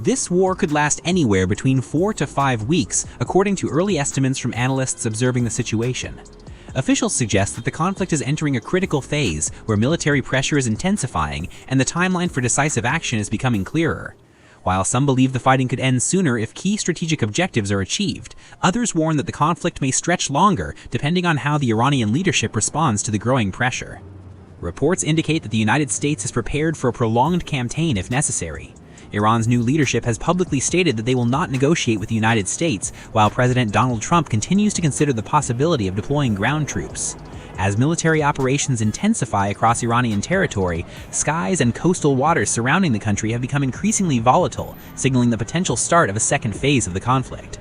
This war could last anywhere between 4 to 5 weeks, according to early estimates from analysts observing the situation. Officials suggest that the conflict is entering a critical phase where military pressure is intensifying and the timeline for decisive action is becoming clearer. While some believe the fighting could end sooner if key strategic objectives are achieved, others warn that the conflict may stretch longer depending on how the Iranian leadership responds to the growing pressure. Reports indicate that the United States is prepared for a prolonged campaign if necessary. Iran's new leadership has publicly stated that they will not negotiate with the United States, while President Donald Trump continues to consider the possibility of deploying ground troops. As military operations intensify across Iranian territory, skies and coastal waters surrounding the country have become increasingly volatile, signaling the potential start of a second phase of the conflict.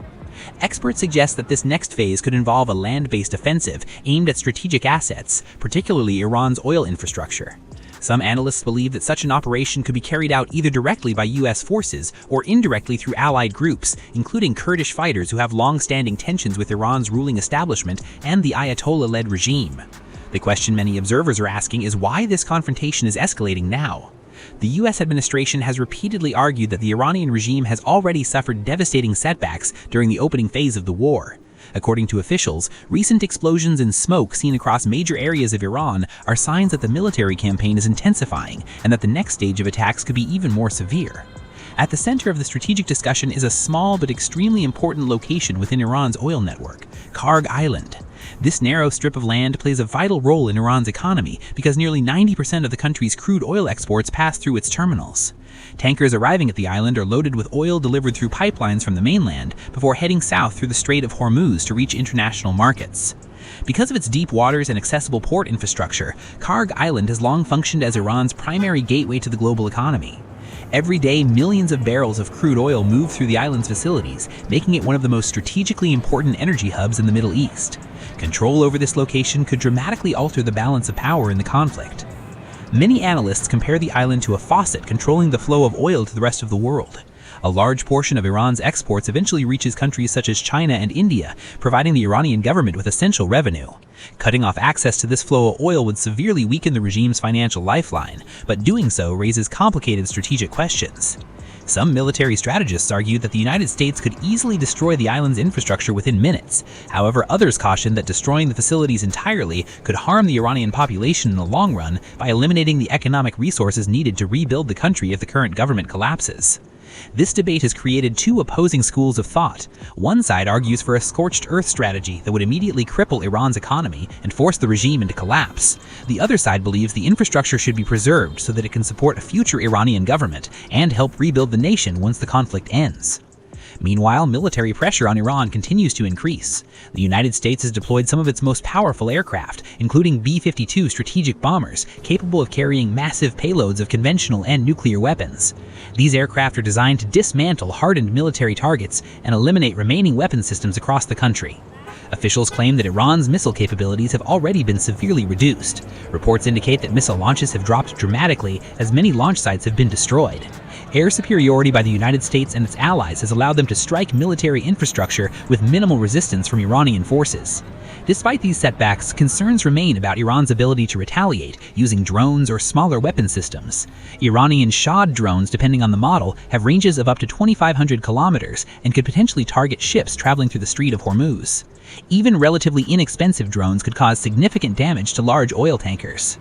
Experts suggest that this next phase could involve a land-based offensive aimed at strategic assets, particularly Iran's oil infrastructure. Some analysts believe that such an operation could be carried out either directly by U.S. forces or indirectly through allied groups, including Kurdish fighters who have long-standing tensions with Iran's ruling establishment and the Ayatollah-led regime. The question many observers are asking is why this confrontation is escalating now. The U.S. administration has repeatedly argued that the Iranian regime has already suffered devastating setbacks during the opening phase of the war. According to officials, recent explosions and smoke seen across major areas of Iran are signs that the military campaign is intensifying and that the next stage of attacks could be even more severe. At the center of the strategic discussion is a small but extremely important location within Iran's oil network, Kharg Island. This narrow strip of land plays a vital role in Iran's economy because nearly 90% of the country's crude oil exports pass through its terminals. Tankers arriving at the island are loaded with oil delivered through pipelines from the mainland before heading south through the Strait of Hormuz to reach international markets. Because of its deep waters and accessible port infrastructure, Kharg Island has long functioned as Iran's primary gateway to the global economy. Every day, millions of barrels of crude oil move through the island's facilities, making it one of the most strategically important energy hubs in the Middle East. Control over this location could dramatically alter the balance of power in the conflict. Many analysts compare the island to a faucet controlling the flow of oil to the rest of the world. A large portion of Iran's exports eventually reaches countries such as China and India, providing the Iranian government with essential revenue. Cutting off access to this flow of oil would severely weaken the regime's financial lifeline, but doing so raises complicated strategic questions. Some military strategists argue that the United States could easily destroy the island's infrastructure within minutes. However, others caution that destroying the facilities entirely could harm the Iranian population in the long run by eliminating the economic resources needed to rebuild the country if the current government collapses. This debate has created two opposing schools of thought. One side argues for a scorched earth strategy that would immediately cripple Iran's economy and force the regime into collapse. The other side believes the infrastructure should be preserved so that it can support a future Iranian government and help rebuild the nation once the conflict ends. Meanwhile, military pressure on Iran continues to increase. The United States has deployed some of its most powerful aircraft, including B-52 strategic bombers, capable of carrying massive payloads of conventional and nuclear weapons. These aircraft are designed to dismantle hardened military targets and eliminate remaining weapon systems across the country. Officials claim that Iran's missile capabilities have already been severely reduced. Reports indicate that missile launches have dropped dramatically as many launch sites have been destroyed. Air superiority by the United States and its allies has allowed them to strike military infrastructure with minimal resistance from Iranian forces. Despite these setbacks, concerns remain about Iran's ability to retaliate using drones or smaller weapon systems. Iranian Shahd drones, depending on the model, have ranges of up to 2,500 kilometers and could potentially target ships traveling through the Strait of Hormuz. Even relatively inexpensive drones could cause significant damage to large oil tankers.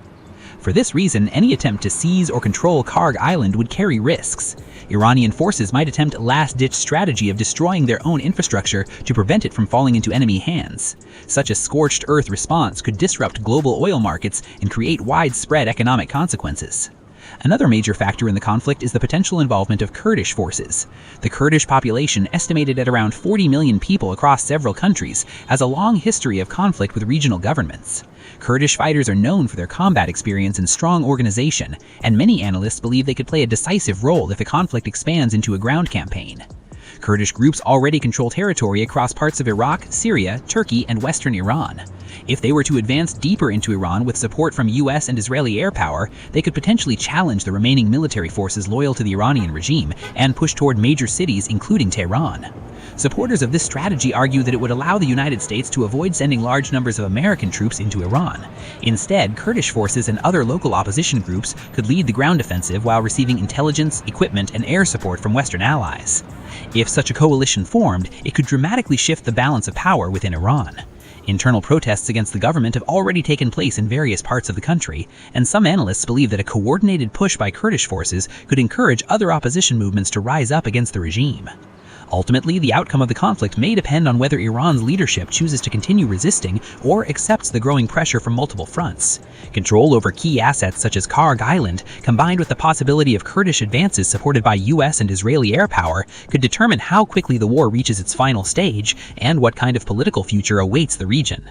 For this reason, any attempt to seize or control Kharg Island would carry risks. Iranian forces might attempt a last-ditch strategy of destroying their own infrastructure to prevent it from falling into enemy hands. Such a scorched earth response could disrupt global oil markets and create widespread economic consequences. Another major factor in the conflict is the potential involvement of Kurdish forces. The Kurdish population, estimated at around 40 million people across several countries, has a long history of conflict with regional governments. Kurdish fighters are known for their combat experience and strong organization, and many analysts believe they could play a decisive role if the conflict expands into a ground campaign. Kurdish groups already control territory across parts of Iraq, Syria, Turkey, and western Iran. If they were to advance deeper into Iran with support from US and Israeli air power, they could potentially challenge the remaining military forces loyal to the Iranian regime and push toward major cities including Tehran. Supporters of this strategy argue that it would allow the United States to avoid sending large numbers of American troops into Iran. Instead, Kurdish forces and other local opposition groups could lead the ground offensive while receiving intelligence, equipment, and air support from Western allies. If such a coalition formed, it could dramatically shift the balance of power within Iran. Internal protests against the government have already taken place in various parts of the country, and some analysts believe that a coordinated push by Kurdish forces could encourage other opposition movements to rise up against the regime. Ultimately, the outcome of the conflict may depend on whether Iran's leadership chooses to continue resisting or accepts the growing pressure from multiple fronts. Control over key assets such as Kharg Island, combined with the possibility of Kurdish advances supported by US and Israeli air power, could determine how quickly the war reaches its final stage and what kind of political future awaits the region.